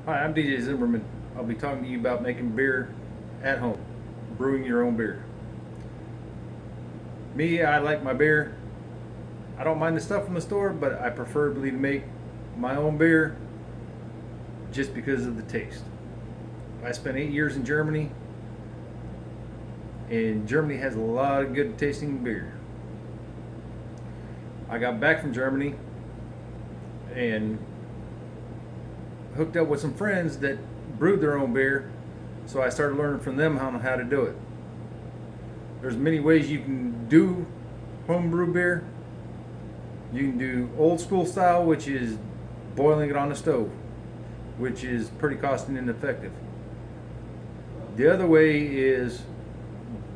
Hi, I'm DJ Zimmerman. I'll be talking to you about making beer at home, brewing your own beer. Me, I like my beer. I don't mind the stuff from the store, but I preferably to make my own beer just because of the taste. I spent 8 years in Germany, and Germany has a lot of good tasting beer. I got back from Germany and hooked up with some friends that brewed their own beer, so I started learning from them how to do it. There's many ways you can do homebrew beer. You can do old school style, which is boiling it on the stove, which is pretty cost and ineffective. The other way is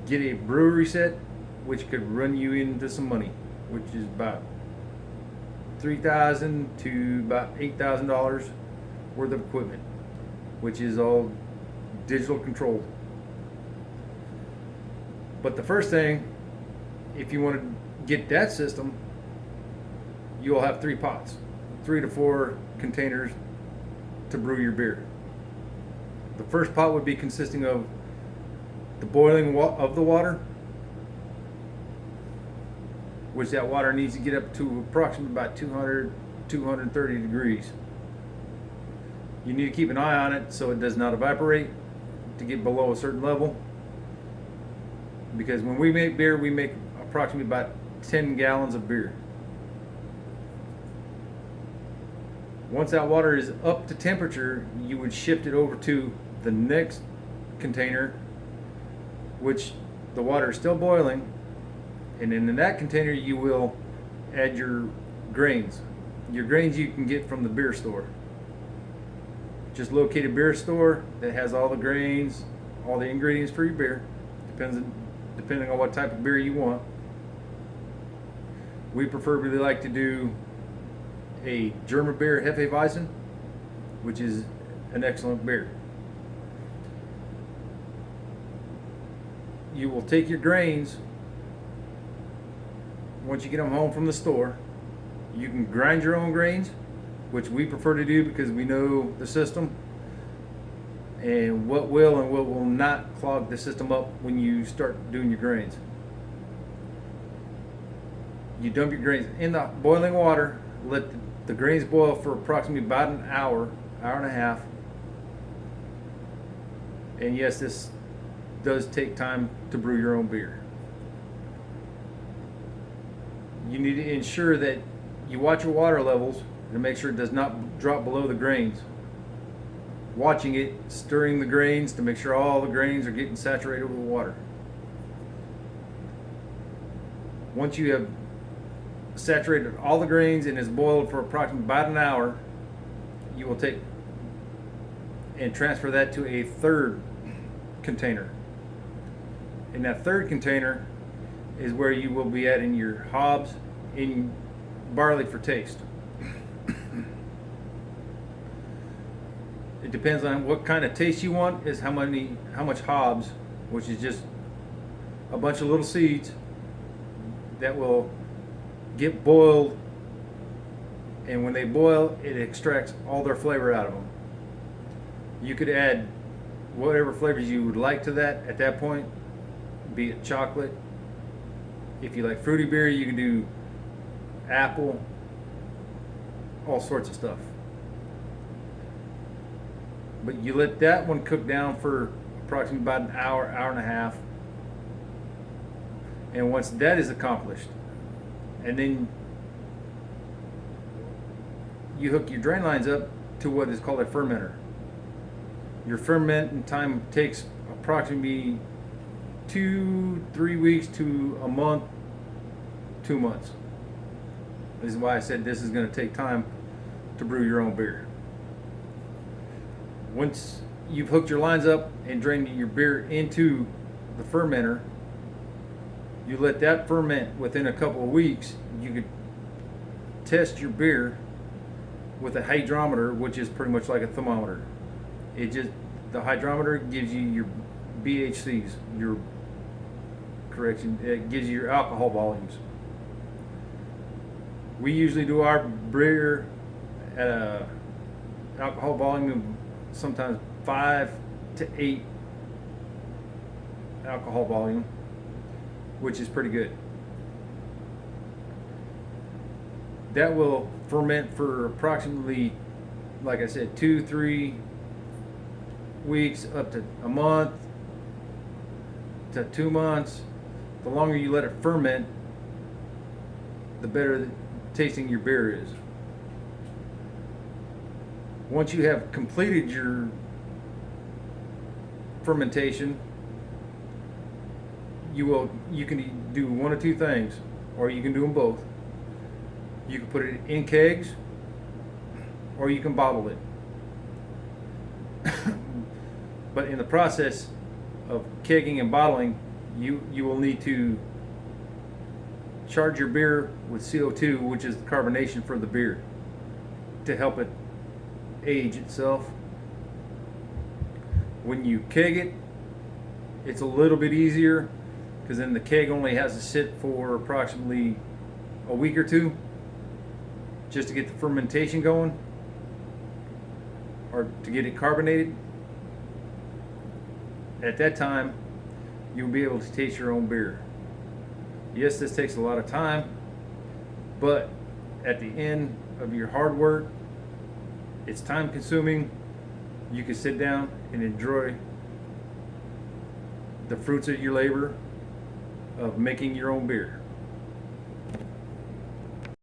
get a brewery set, which could run you into some money, which is about $3,000 to about $8,000 worth of equipment, which is all digital controlled. But the first thing, if you want to get that system, you'll have 3 pots, 3 to 4 containers to brew your beer. The first pot would be consisting of the boiling of the water, which that water needs to get up to approximately about 200, 230 degrees. You need to keep an eye on it so it does not evaporate to get below a certain level. Because when we make beer, we make approximately about 10 gallons of beer. Once that water is up to temperature, you would shift it over to the next container, which the water is still boiling, and then in that container you will add your grains. Your grains you can get from the beer store. Just locate a beer store that has all the grains, all the ingredients for your beer, depending on what type of beer you want. We preferably like to do a German beer, Hefeweizen, which is an excellent beer. You will take your grains, once you get them home from the store. You can grind your own grains, which we prefer to do because we know the system and what will and what will not clog the system up when you start doing your grains. You dump your grains in the boiling water, let the grains boil for approximately about an hour, hour and a half. And yes, this does take time to brew your own beer. You need to ensure that you watch your water levels to make sure it does not drop below the grains. Watching it, stirring the grains to make sure all the grains are getting saturated with water. Once you have saturated all the grains and it's boiled for approximately about an hour, you will take and transfer that to a third container. In that third container is where you will be adding your hops and barley for taste. It depends on what kind of taste you want, is how much hops, which is just a bunch of little seeds that will get boiled, and when they boil, it extracts all their flavor out of them. You could add whatever flavors you would like to that at that point, be it chocolate. If you like fruity beer, you can do apple, all sorts of stuff. But you let that one cook down for approximately about an hour, hour and a half. And once that is accomplished, and then you hook your drain lines up to what is called a fermenter. Your fermenting time takes approximately 2-3 weeks to a month, 2 months. This is why I said this is going to take time to brew your own beer. Once you've hooked your lines up and drained your beer into the fermenter, you let that ferment. Within a couple of weeks, you could test your beer with a hydrometer, which is pretty much like a thermometer. The hydrometer gives you your BHCs, it gives you your alcohol volumes. We usually do our beer at a alcohol volume sometimes 5 to 8 alcohol volume, which is pretty good. That will ferment for approximately, like I said, 2-3 weeks up to a month to 2 months. The longer you let it ferment, the better the tasting your beer is. Once you have completed your fermentation, you can do one of two things, or you can do them both. You can put it in kegs, or you can bottle it. But in the process of kegging and bottling, you will need to charge your beer with CO2, which is the carbonation for the beer, to help it age itself. When you keg it, it's a little bit easier, because then the keg only has to sit for approximately a week or two just to get the fermentation going, or to get it carbonated. At that time, you'll be able to taste your own beer. Yes, this takes a lot of time, but at the end of your hard work, it's time consuming. You can sit down and enjoy the fruits of your labor of making your own beer.